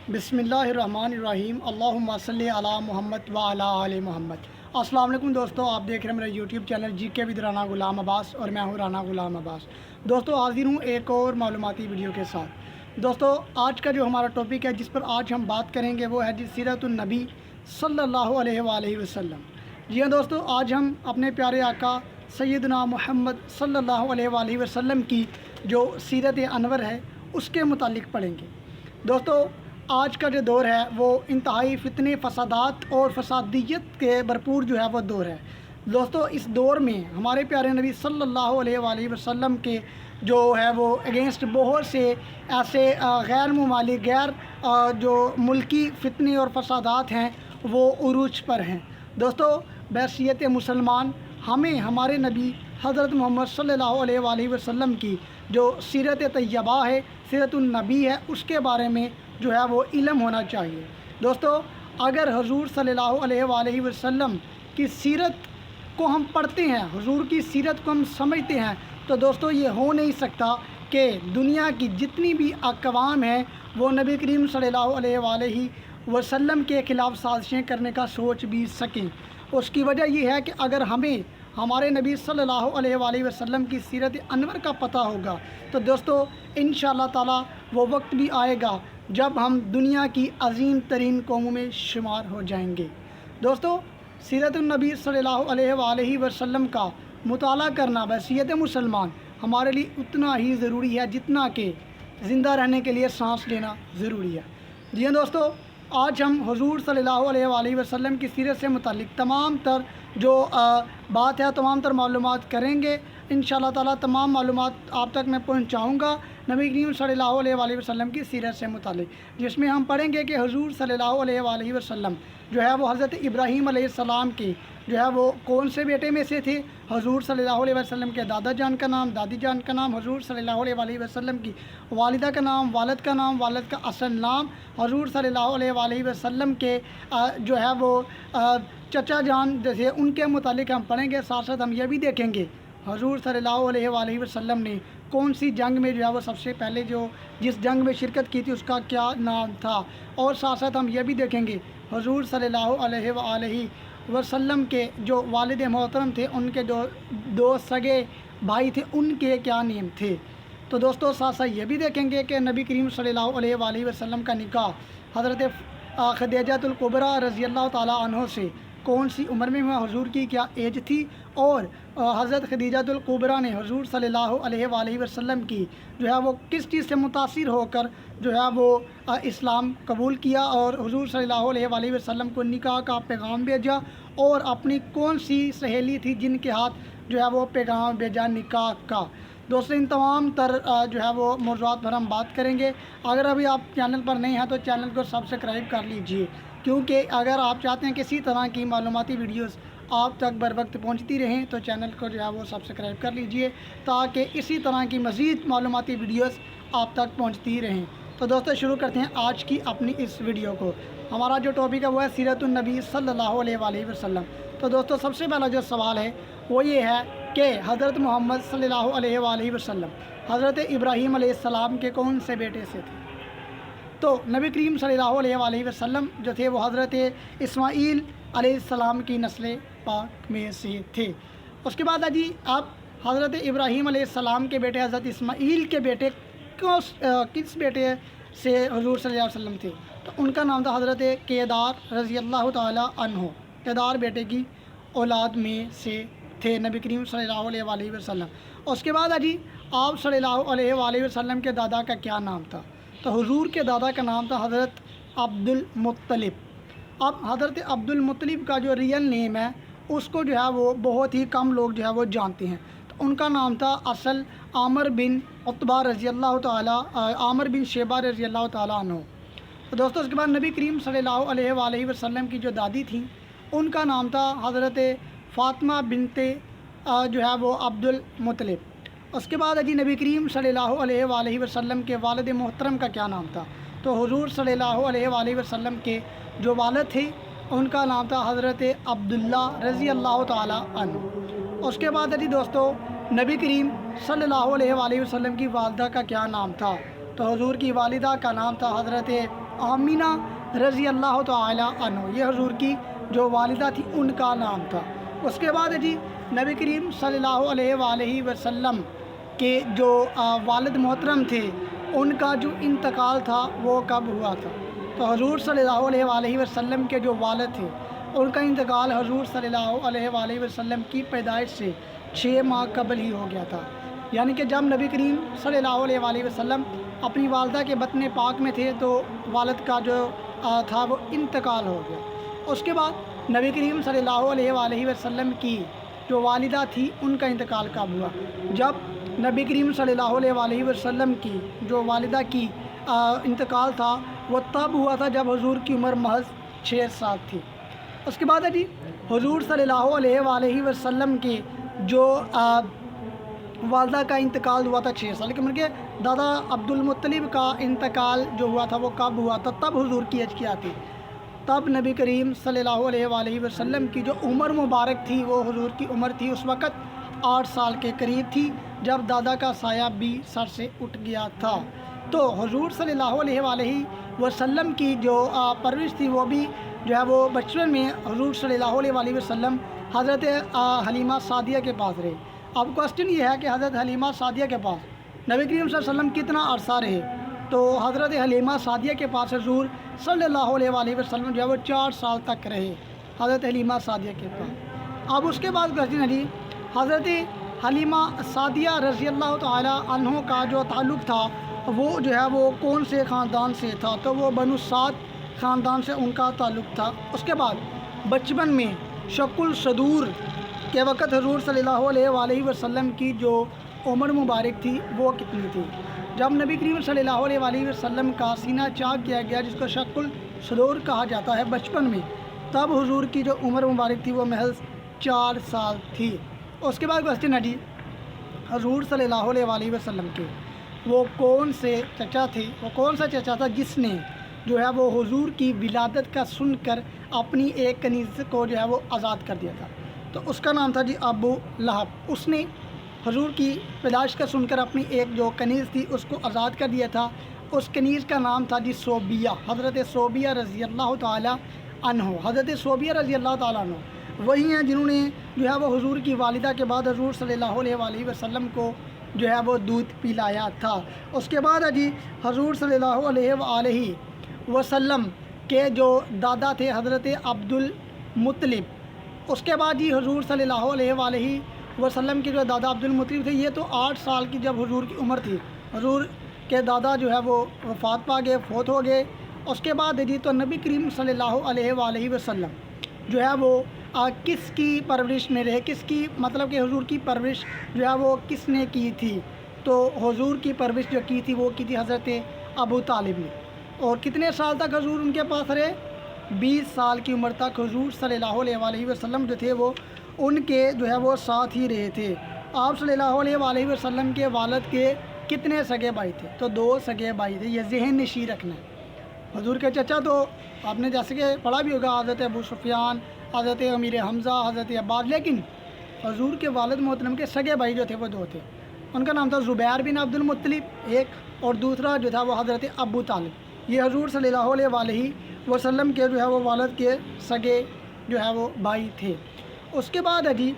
بسم اللہ الرحمن الرحیم اللہم صلی علی محمد وعلی آل محمد۔ السلام علیکم دوستو، آپ دیکھ رہے ہیں میرا یوٹیوب چینل جی کے ود رانا غلام عباس اور میں ہوں رانا غلام عباس۔ دوستو حاضر ہوں ایک اور معلوماتی ویڈیو کے ساتھ۔ دوستو آج کا جو ہمارا ٹاپک ہے جس پر آج ہم بات کریں گے وہ ہے سیرت النبی صلی اللہ علیہ وآلہ وسلم۔ جی ہاں دوستو، آج ہم اپنے پیارے آقا سیدنا محمد صلی اللہ علیہ وآلہ وسلم کی جو سیرت انور ہے اس کے متعلق پڑھیں گے۔ دوستو آج کا جو دور ہے وہ انتہائی فتنے، فسادات اور فسادیت کے بھرپور جو ہے وہ دور ہے۔ دوستو اس دور میں ہمارے پیارے نبی صلی اللہ علیہ وآلہ وسلم کے جو ہے وہ اگینسٹ بہت سے ایسے غیر ممالک، جو ملکی فتنے اور فسادات ہیں وہ عروج پر ہیں۔ دوستو بحیثیت مسلمان ہمیں ہمارے نبی حضرت محمد صلی اللہ علیہ وآلہ وسلم کی جو سیرت طیبہ ہے، سیرت النبی ہے، اس کے بارے میں جو ہے وہ علم ہونا چاہیے۔ دوستو اگر حضور صلی اللہ علیہ وآلہ وسلم کی سیرت کو ہم پڑھتے ہیں، حضور کی سیرت کو ہم سمجھتے ہیں، تو دوستو یہ ہو نہیں سکتا کہ دنیا کی جتنی بھی اقوام ہیں وہ نبی کریم صلی اللہ علیہ وآلہ وسلم کے خلاف سازشیں کرنے کا سوچ بھی سکیں۔ اس کی وجہ یہ ہے کہ اگر ہمیں ہمارے نبی صلی اللہ علیہ وآلہ وسلم کی سیرت انور کا پتہ ہوگا تو دوستو انشاءاللہ تعالی وہ وقت بھی آئے گا جب ہم دنیا کی عظیم ترین قوموں میں شمار ہو جائیں گے۔ دوستو سیرت النبی صلی اللہ علیہ وآلہ وسلم کا مطالعہ کرنا بحیثیت مسلمان ہمارے لیے اتنا ہی ضروری ہے جتنا کہ زندہ رہنے کے لیے سانس لینا ضروری ہے۔ جی ہاں دوستو، آج ہم حضور صلی اللہ علیہ وآلہ وسلم کی سیرت سے متعلق تمام تر جو بات ہے، تمام تر معلومات کریں گے۔ انشاءاللہ تعالیٰ تمام معلومات آپ تک میں پہنچاؤں گا نبی کریم صلی اللہ علیہ وآلہ وسلم کی سیرت سے متعلق، جس میں ہم پڑھیں گے کہ حضور صلی اللہ علیہ وآلہ وسلم جو ہے وہ حضرت ابراہیم علیہ السلام کی جو ہے وہ کون سے بیٹے میں سے تھے۔ حضور صلی اللہ علیہ وسلم کے دادا جان کا نام، دادی جان کا نام، حضور صلی اللہ علیہ وآلہ وسلم کی والدہ کا نام، والد کا نام، والد کا اصل نام، حضور صلی اللہ علیہ وآلہ وسلم کے جو ہے وہ چچا جان جیسے ان کے متعلق ہم پڑھیں گے۔ ساتھ ساتھ ہم یہ بھی دیکھیں گے حضور صلی اللہ علیہ وآلہ وسلم نے کون سی جنگ میں جو ہے وہ سب سے پہلے جس جنگ میں شرکت کی تھی اس کا کیا نام تھا، اور ساتھ ساتھ ہم یہ بھی دیکھیں گے حضور صلی اللہ علیہ وآلہ وسلم کے جو والد محترم تھے، ان کے جو دو سگے بھائی تھے، ان کے کیا نام تھے۔ تو دوستو ساتھ ساتھ یہ بھی دیکھیں گے کہ نبی کریم صلی اللہ علیہ وآلہ وسلم کا نکاح حضرت خدیجہ الکبریٰ رضی اللہ تعالیٰ عنہ سے کون سی عمر میں ہوا، حضور کی کیا ایج تھی، اور حضرت خدیجہ الکبریٰ نے حضور صلی اللہ علیہ وآلہ وسلم کی جو ہے وہ کس چیز سے متاثر ہو کر جو ہے وہ اسلام قبول کیا، اور حضور صلی اللہ علیہ وآلہ وسلم کو نکاح کا پیغام بھیجا، اور اپنی کون سی سہیلی تھی جن کے ہاتھ جو ہے وہ پیغام بھیجا نکاح کا۔ دوستو ان تمام تر جو ہے وہ موضوعات پر ہم بات کریں گے۔ اگر ابھی آپ چینل پر نہیں ہیں تو چینل کو سبسکرائب کر لیجئے، کیونکہ اگر آپ چاہتے ہیں کہ اسی طرح کی معلوماتی ویڈیوز آپ تک بر وقت پہنچتی رہیں تو چینل کو جو ہے وہ سبسکرائب کر لیجئے تاکہ اسی طرح کی مزید معلوماتی ویڈیوز آپ تک پہنچتی رہیں۔ تو دوستو شروع کرتے ہیں آج کی اپنی اس ویڈیو کو۔ ہمارا جو ٹاپک ہے وہ ہے سیرت النبی صلی اللہ علیہ وآلہ وسلم۔ تو دوستو سب سے پہلا جو سوال ہے وہ یہ ہے کہ حضرت محمد صلی اللہ علیہ وآلہ وسلم حضرت ابراہیم علیہ السلام کے کون سے بیٹے سے تھے؟ تو نبی کریم صلی اللہ علیہ وآلہ وسلم جو تھے وہ حضرت اسماعیل علیہ السلام کی نسل پاک میں سے تھے۔ اس کے بعد جی آپ حضرت ابراہیم علیہ السلام کے بیٹے حضرت اسماعیل کے بیٹے کس بیٹے سے حضور صلی اللہ علیہ وسلم تھے؟ تو ان کا نام تھا حضرت کیدار رضی اللہ تعالیٰ عنہ۔ کیدار بیٹے کی اولاد میں سے تھے نبی کریم صلی اللہ علیہ وآلہ وسلم۔ اس کے بعد جی آپ صلی اللہ علیہ وآلہ وسلم کے دادا کا کیا نام تھا؟ تو حضور کے دادا کا نام تھا حضرت عبد المطلب۔ اب حضرت عبد المطلب کا جو ریئل نیم ہے اس کو جو ہے وہ بہت ہی کم لوگ جو ہے وہ جانتے ہیں۔ تو ان کا نام تھا اصل عامر بن عتبہ رضی اللہ تعالیٰ، عامر بن شیبہ رضی اللہ تعالیٰ عنہ۔ تو دوستو اس کے بعد نبی کریم صلی اللہ علیہ وآلہ وسلم کی جو دادی تھیں ان کا نام تھا حضرت فاطمہ بنت جو ہے وہ عبد المطلب۔ اس کے بعد جی نبی کریم صلی اللہ علیہ وآلہ وسلم کے والد محترم کا کیا نام تھا؟ تو حضور صلی اللہ علیہ وآلہ وسلم کے جو والد تھے ان کا نام تھا حضرت عبداللہ رضی اللہ تعالیٰ عنہ۔ اس کے بعد جی دوستو نبی کریم صلی اللہ علیہ وآلہ وسلم کی والدہ کا کیا نام تھا؟ تو حضور کی والدہ کا نام تھا حضرت آمینہ رضی اللہ تعالی عنہ، یہ حضور کی جو والدہ تھی ان کا نام تھا۔ اس کے بعد جی نبی کریم صلی اللہ علیہ وآلہ وسلم کے جو والد محترم تھے ان کا جو انتقال تھا وہ کب ہوا تھا؟ تو حضور صلی اللہ علیہ وآلہ وسلم کے جو والد تھے ان کا انتقال حضور صلی اللہ علیہ وآلہ وسلم کی پیدائش سے 6 ماہ قبل ہی ہو گیا تھا، یعنی کہ جب نبی کریم صلی اللہ علیہ وآلہ وسلم اپنی والدہ کے بطن پاک میں تھے تو والد کا جو تھا وہ انتقال ہو گیا۔ اس کے بعد نبی کریم صلی اللہ علیہ وآلہ وسلم کی جو والدہ تھی ان کا انتقال کب ہوا؟ جب نبی کریم صلی اللہ علیہ وآلہ وسلم کی جو والدہ کی انتقال تھا وہ تب ہوا تھا جب حضور کی عمر محض 6 سال تھی۔ اس کے بعد جی حضور صلی اللہ علیہ وآلہ وسلم کی جو والدہ کا انتقال ہوا تھا 6 سال کی عمر کے، دادا عبد المطلب کا انتقال جو ہوا تھا وہ کب ہوا تھا؟ تب حضور کی ایج کیا تھی؟ تب نبی کریم صلی اللہ علیہ وآلہ وسلم کی جو عمر مبارک تھی وہ حضور کی عمر تھی اس وقت 8 سال کے قریب تھی، جب دادا کا سایہ بھی سر سے اٹھ گیا تھا۔ تو حضور صلی اللہ علیہ وآلہ وسلم کی جو پرورش تھی وہ بھی جو ہے وہ بچپن میں حضور صلی اللہ علیہ وآلہ وسلم حضرت حلیمہ سعدیہ کے پاس رہے۔ اب کوسچن یہ ہے کہ حضرت حلیمہ سعدیہ کے پاس نبی کریم صلی اللہ علیہ وسلم کتنا عرصہ رہے؟ تو حضرت حلیمہ سعدیہ کے پاس حضور صلی اللہ علیہ وآلہ وسلم جو ہے وہ 4 سال تک رہے حضرت حلیمہ سعدیہ کے پاس۔ اب اس کے بعد کوسچن ہے جی حضرت حلیمہ سعدیہ رضی اللہ تعالی عنہ کا جو تعلق تھا وہ جو ہے وہ کون سے خاندان سے تھا؟ تو وہ بنو سعد خاندان سے ان کا تعلق تھا۔ اس کے بعد بچپن میں شق الصدور کے وقت حضور صلی اللہ علیہ وآلہ وسلم کی جو عمر مبارک تھی وہ کتنی تھی؟ جب نبی کریم صلی اللہ علیہ وآلہ وسلم کا سینہ چاک کیا گیا جس کو شق الصدور کہا جاتا ہے بچپن میں، تب حضور کی جو عمر مبارک تھی وہ محض 4 سال تھی۔ اس کے بعد کوسچن ہے جی حضور صلی اللہ علیہ وآلہ وسلم کے وہ کون سے چچا تھے؟ وہ کون سا چچا تھا جس نے جو ہے وہ حضور کی ولادت کا سن کر اپنی ایک کنیز کو جو ہے وہ آزاد کر دیا تھا؟ تو اس کا نام تھا جی ابو لہب۔ اس نے حضور کی پیدائش کا سن کر اپنی ایک جو کنیز تھی اس کو آزاد کر دیا تھا، اس کنیز کا نام تھا جی صوبیہ، حضرت صوبیہ رضی اللہ تعالی عنہ۔ حضرت صوبیہ رضی اللہ تعالیٰ عنہ وہی ہیں جنہوں نے جو ہے وہ حضور کی والدہ کے بعد حضور صلی اللہ علیہ وآلہ وسلم کو جو ہے وہ دودھ پلایا تھا۔ اس کے بعد جی حضور صلی اللہ علیہ وآلہ وسلم کے جو دادا تھے حضرت عبد المطلب۔ اس کے بعد جی حضور صلی اللہ علیہ وآلہ وسلم کے جو دادا عبد المطلب تھے یہ تو 8 سال کی جب حضور کی عمر تھی حضور کے دادا جو ہے وہ وفات پا گئے، فوت ہو گئے۔ اس کے بعد جی تو نبی کریم صلی اللہ علیہ وآلہ وسلم جو ہے وہ کس کی پرورش میں رہے، کس کی مطلب کہ حضور کی پرورش جو ہے وہ کس نے کی تھی؟ تو حضور کی پرورش جو کی تھی وہ کی تھی حضرت ابو طالب نے۔ اور کتنے سال تک حضور ان کے پاس رہے؟ 20 سال کی عمر تک حضور صلی اللہ علیہ وآلہ وسلم جو تھے وہ ان کے جو ہے وہ ساتھ ہی رہے تھے۔ آپ صلی اللہ علیہ وآلہ وسلم کے والد کے کتنے سگے بھائی تھے؟ تو 2 سگے بھائی تھے، یہ ذہن نشیں رکھنا ہے۔ حضور کے چچا تو آپ نے جیسے کہ پڑھا بھی ہوگا حضرت ابو سفیان، حضرت امیر حمزہ، حضرت عباس، لیکن حضور کے والد محترم کے سگے بھائی جو تھے وہ 2 تھے۔ ان کا نام تھا زبیر بن عبد المطلب ایک، اور دوسرا جو تھا وہ حضرت ابو طالب۔ یہ حضور صلی اللہ علیہ وآلہ وسلم کے جو ہے وہ والد کے سگے جو ہے وہ بھائی تھے۔ اس کے بعد ہے جی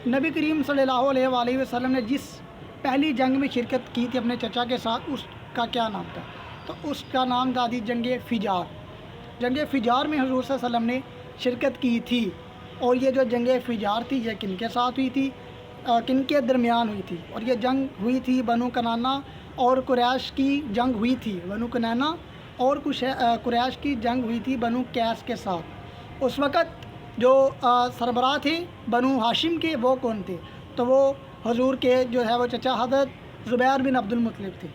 نبی کریم صلی اللہ علیہ وآلہ وسلم نے جس پہلی جنگ میں شرکت کی تھی اپنے چچا کے ساتھ اس کا کیا نام تھا؟ تو اس کا نام تھا جی جنگ فجار۔ جنگ فجار میں حضور صلی اللہ علیہ وسلم نے شرکت کی تھی، اور یہ جو جنگ فجار تھی یہ کن کے ساتھ ہوئی تھی؟ کن کے درمیان ہوئی تھی؟ اور یہ جنگ ہوئی تھی بنو کنانہ اور قریش کی جنگ ہوئی تھی، بنو کنانہ اور قریش کی جنگ ہوئی تھی بنو قیس کے ساتھ۔ اس وقت جو سربراہ تھے بنو ہاشم کے وہ کون تھے؟ تو وہ حضور کے جو ہے وہ چچا حضرت زبیر بن عبد المطلب تھے۔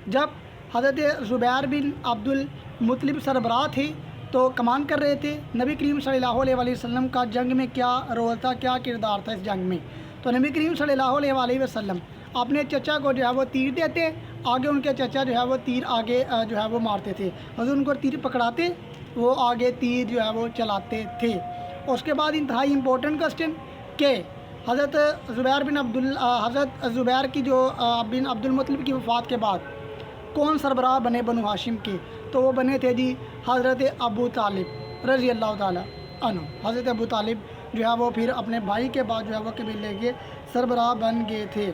جب حضرت زبیر بن عبد المطلب سربراہ تھے تو کمان کر رہے تھے، نبی کریم صلی اللہ علیہ وآلہ وسلم کا جنگ میں کیا رول تھا، کیا کردار تھا اس جنگ میں؟ تو نبی کریم صلی اللہ علیہ وآلہ وسلم اپنے چچا کو جو ہے وہ تیر دیتے، آگے ان کے چچا جو ہے وہ تیر آگے جو ہے وہ مارتے تھے، حضور ان کو تیر پکڑاتے، وہ آگے تیر جو ہے وہ چلاتے تھے۔ اس کے بعد انتہائی امپورٹنٹ کوسچن کہ حضرت زبیر کی جو بن عبد المطلب کی وفات کے بعد کون سربراہ بنے بنو ہاشم کے؟ تو وہ بنے تھے جی حضرت ابو طالب رضی اللہ تعالیٰ عنہ۔ حضرت ابو طالب جو ہے وہ پھر اپنے بھائی کے بعد جو ہے وہ قبیلے کے سربراہ بن گئے تھے۔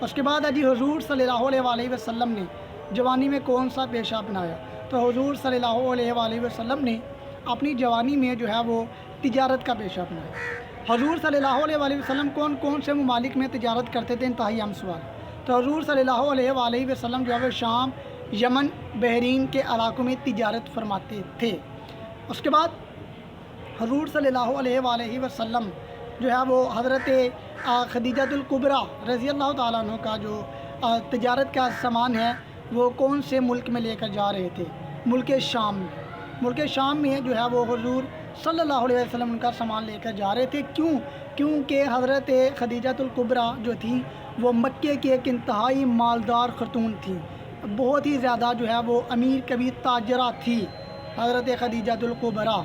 اس کے بعد جی حضور صلی اللہ علیہ وسلم نے جوانی میں کون سا پیشہ اپنایا؟ تو حضور صلی اللہ علیہ وسلم نے اپنی جوانی میں جو ہے وہ تجارت کا پیشہ اپنایا۔ حضور صلی اللہ علیہ وسلم کون سے ممالک میں تجارت کرتے تھے؟ انتہائی اہم سوال۔ تو حضور صلی اللہ علیہ وسلم جو ہے وہ شام، یمن، بحرین کے علاقوں میں تجارت فرماتے تھے۔ اس کے بعد حضور صلی اللہ علیہ وسلم جو ہے وہ حضرت خدیجہ الکبریٰ رضی اللہ تعالیٰ عنہ کا جو تجارت کا سامان ہے وہ کون سے ملک میں لے کر جا رہے تھے؟ ملک شام میں۔ ملک شام میں جو ہے وہ حضور صلی اللہ علیہ وسلم ان کا سامان لے کر جا رہے تھے۔ کیونکہ حضرت خدیجہ الکبریٰ جو تھیں وہ مکے کی ایک انتہائی مالدار خاتون تھیں، بہت ہی زیادہ جو ہے وہ امیر کبیر تاجرہ تھی حضرت خدیجہ الکبریٰ۔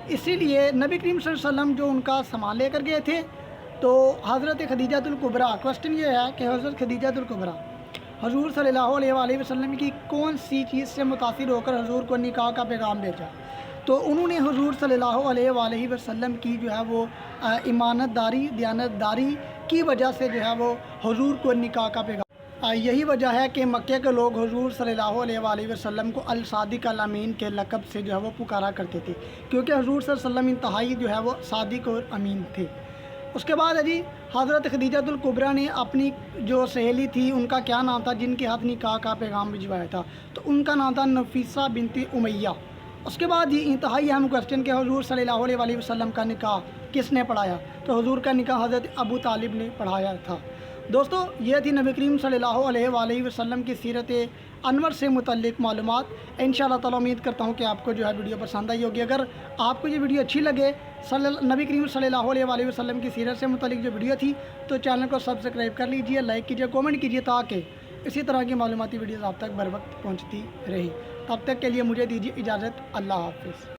اسی لیے نبی کریم صلی اللہ علیہ وسلم جو ان کا سامان لے کر گئے تھے تو حضرت خدیجہ الکبریٰ، کوسچن یہ ہے کہ حضرت خدیجہ الکبریٰ حضور صلی اللہ علیہ وسلم کی کون سی چیز سے متاثر ہو کر حضور کو نکاح کا پیغام بھیجا؟ تو انہوں نے حضور صلی اللہ علیہ وسلم کی جو ہے وہ امانت داری، دیانت داری کی وجہ سے جو ہے وہ حضور کو نکاح کا پیغام، یہی وجہ ہے کہ مکے کے لوگ حضور صلی اللہ علیہ وسلم کو الصادق الامین کے لقب سے جو ہے وہ پکارا کرتے تھے، کیونکہ حضور صلی اللہ علیہ وسلم انتہائی جو ہے وہ صادق اور امین تھے۔ اس کے بعد جی حضرت خدیجہ الکبریٰ نے اپنی جو سہیلی تھی ان کا کیا نام تھا جن کے ہاتھ نکاح کا پیغام بھجوایا تھا؟ تو ان کا نام تھا نفیسہ بنت امیہ۔ اس کے بعد جی انتہائی اہم کوسچن کہ حضور صلی اللہ علیہ وسلم کا نکاح کس نے پڑھایا؟ تو حضور کا نکاح حضرت ابو طالب نے پڑھایا تھا۔ دوستو یہ تھی نبی کریم صلی اللہ علیہ وسلم کی سیرت انور سے متعلق معلومات۔ انشاءاللہ تعالیٰ امید کرتا ہوں کہ آپ کو جو ہے ویڈیو پسند آئی ہوگی۔ اگر آپ کو یہ ویڈیو اچھی لگے، نبی کریم صلی اللہ علیہ وسلم کی سیرت سے متعلق جو ویڈیو تھی، تو چینل کو سبسکرائب کر لیجئے، لائک کیجئے، کومنٹ کیجئے تاکہ اسی طرح کی معلوماتی ویڈیوز آپ تک بر وقت پہنچتی رہی۔ تب تک کے لیے مجھے دیجیے اجازت۔ اللہ حافظ۔